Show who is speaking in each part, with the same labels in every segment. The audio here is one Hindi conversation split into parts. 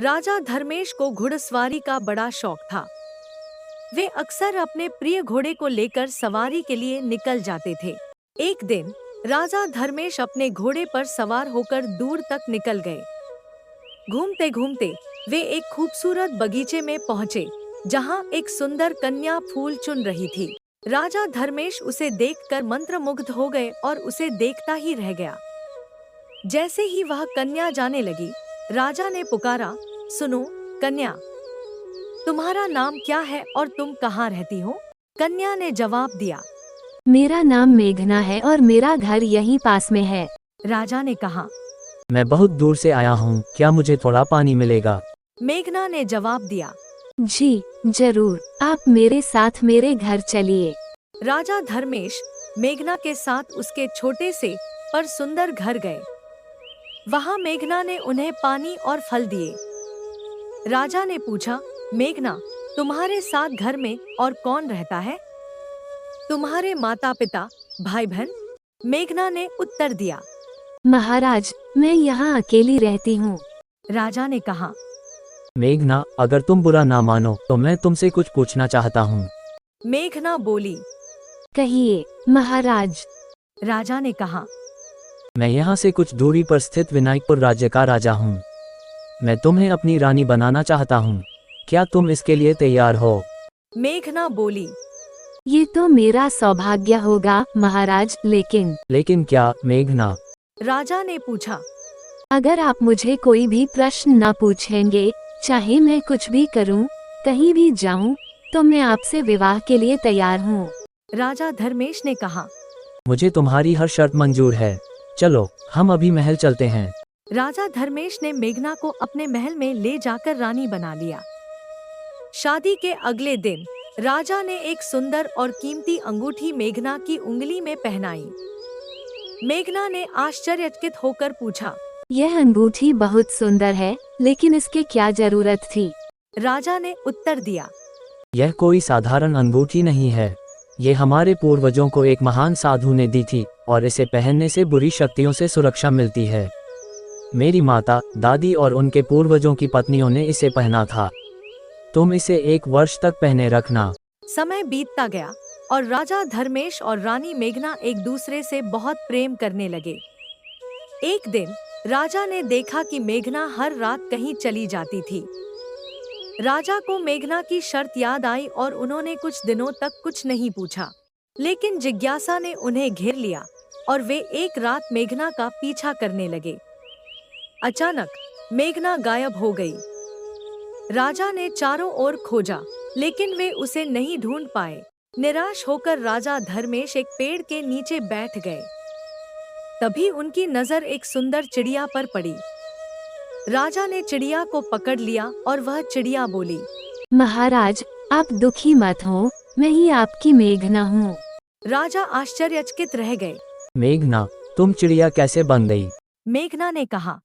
Speaker 1: राजा धर्मेश को घुड़सवारी का बड़ा शौक था। वे अक्सर अपने प्रिय घोड़े को लेकर सवारी के लिए निकल जाते थे। एक दिन राजा धर्मेश अपने घोड़े पर सवार होकर दूर तक निकल गए। घूमते घूमते वे एक खूबसूरत बगीचे में पहुंचे, जहां एक सुंदर कन्या फूल चुन रही थी। राजा धर्मेश उसे देखकर मंत्रमुग्ध हो गए और उसे देखता ही रह गया। जैसे ही वह कन्या जाने लगी, राजा ने पुकारा, सुनो कन्या, तुम्हारा नाम क्या है और तुम कहाँ रहती हो? कन्या ने जवाब दिया,
Speaker 2: मेरा नाम मेघना है और मेरा घर यहीं पास में है।
Speaker 1: राजा ने कहा,
Speaker 3: मैं बहुत दूर से आया हूँ, क्या मुझे थोड़ा पानी मिलेगा?
Speaker 1: मेघना ने जवाब दिया,
Speaker 2: जी जरूर, आप मेरे साथ मेरे घर चलिए।
Speaker 1: राजा धर्मेश मेघना के साथ उसके छोटे से पर सुंदर घर गए। वहां मेघना ने उन्हें पानी और फल दिए। राजा ने पूछा, मेघना, तुम्हारे साथ घर में और कौन रहता है? तुम्हारे माता पिता, भाई बहन? मेघना ने उत्तर दिया,
Speaker 2: महाराज, मैं यहाँ अकेली रहती हूँ।
Speaker 1: राजा ने कहा,
Speaker 3: मेघना, अगर तुम बुरा ना मानो तो मैं तुमसे कुछ पूछना चाहता हूँ।
Speaker 1: मेघना बोली,
Speaker 2: कहिए महाराज।
Speaker 1: राजा ने कहा,
Speaker 3: मैं यहाँ से कुछ दूरी पर स्थित विनायकपुर राज्य का राजा हूँ। मैं तुम्हें अपनी रानी बनाना चाहता हूँ, क्या तुम इसके लिए तैयार हो?
Speaker 1: मेघना बोली,
Speaker 2: ये तो मेरा सौभाग्य होगा महाराज,
Speaker 3: लेकिन क्या मेघना?
Speaker 1: राजा ने पूछा,
Speaker 2: अगर आप मुझे कोई भी प्रश्न न पूछेंगे, चाहे मैं कुछ भी करूं, कहीं भी जाऊं, तो मैं आपसे विवाह के लिए तैयार हूं।
Speaker 1: राजा धर्मेश ने कहा,
Speaker 3: मुझे तुम्हारी हर शर्त मंजूर है, चलो हम अभी महल चलते हैं।
Speaker 1: राजा धर्मेश ने मेघना को अपने महल में ले जाकर रानी बना लिया। शादी के अगले दिन राजा ने एक सुंदर और कीमती अंगूठी मेघना की उंगली में पहनाई। मेघना ने आश्चर्यचकित होकर पूछा,
Speaker 2: यह अंगूठी बहुत सुंदर है, लेकिन इसके क्या जरूरत थी?
Speaker 1: राजा ने उत्तर दिया,
Speaker 3: यह कोई साधारण अंगूठी नहीं है, ये हमारे पूर्वजों को एक महान साधु ने दी थी और इसे पहनने से बुरी शक्तियों से सुरक्षा मिलती है। मेरी माता, दादी और उनके पूर्वजों की पत्नियों ने इसे पहना था। तुम इसे 1 वर्ष तक पहने रखना।
Speaker 1: समय बीतता गया और राजा धर्मेश और रानी मेघना एक दूसरे से बहुत प्रेम करने लगे। एक दिन राजा ने देखा कि मेघना हर रात कहीं चली जाती थी। राजा को मेघना की शर्त याद आई और उन्होंने कुछ दिनों तक कुछ नहीं पूछा, लेकिन जिज्ञासा ने उन्हें घेर लिया और वे एक रात मेघना का पीछा करने लगे। अचानक मेघना गायब हो गई। राजा ने चारों ओर खोजा, लेकिन वे उसे नहीं ढूंढ पाए। निराश होकर राजा धर्मेश एक पेड़ के नीचे बैठ गए। तभी उनकी नजर एक सुंदर चिड़िया पर पड़ी। राजा ने चिड़िया को पकड़ लिया और वह चिड़िया बोली,
Speaker 2: महाराज, आप दुखी मत हो, मैं ही आपकी मेघना हूँ।
Speaker 1: राजा आश्चर्यचकित रह गए।
Speaker 3: मेघना, तुम चिड़िया कैसे बन गई?
Speaker 1: मेघना ने कहा,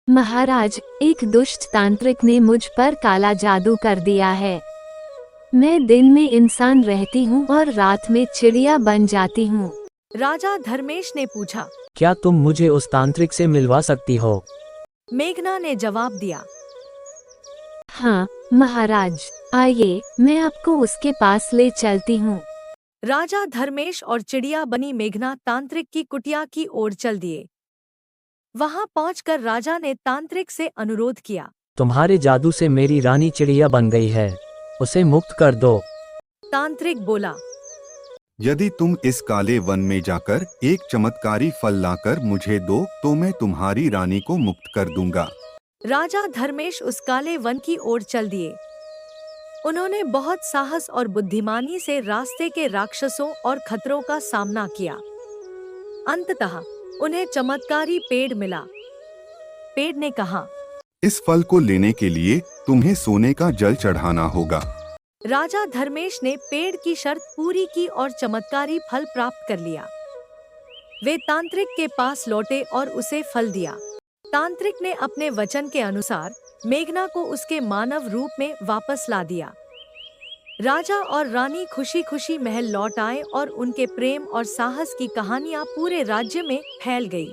Speaker 2: महाराज, एक दुष्ट तांत्रिक ने मुझ पर काला जादू कर दिया है। मैं दिन में इंसान रहती हूँ और रात में चिड़िया बन जाती हूँ।
Speaker 1: राजा धर्मेश ने पूछा,
Speaker 3: क्या तुम मुझे उस तांत्रिक से मिलवा सकती हो?
Speaker 1: मेघना ने जवाब दिया,
Speaker 2: हाँ महाराज, आइए, मैं आपको उसके पास ले चलती हूँ।
Speaker 1: राजा धर्मेश और चिड़िया बनी मेघना तांत्रिक की कुटिया की ओर चल दिए। वहां पहुंचकर राजा ने तांत्रिक से अनुरोध किया,
Speaker 3: तुम्हारे जादू से मेरी रानी चिड़िया बन गई है, उसे मुक्त कर दो।
Speaker 1: तांत्रिक बोला,
Speaker 4: यदि तुम इस काले वन में जाकर एक चमत्कारी फल लाकर मुझे दो तो मैं तुम्हारी रानी को मुक्त कर दूंगा।
Speaker 1: राजा धर्मेश उस काले वन की ओर चल दिए। उन्होंने बहुत साहस और बुद्धिमानी से रास्ते के राक्षसों और खतरों का सामना किया। अंततः उन्हें चमत्कारी पेड़ मिला। पेड़ ने कहा,
Speaker 4: इस फल को लेने के लिए तुम्हें सोने का जल चढ़ाना होगा।
Speaker 1: राजा धर्मेश ने पेड़ की शर्त पूरी की और चमत्कारी फल प्राप्त कर लिया। वे तांत्रिक के पास लौटे और उसे फल दिया। तांत्रिक ने अपने वचन के अनुसार मेघना को उसके मानव रूप में वापस ला दिया। राजा और रानी खुशी खुशी महल लौट आए और उनके प्रेम और साहस की कहानियां पूरे राज्य में फैल गई।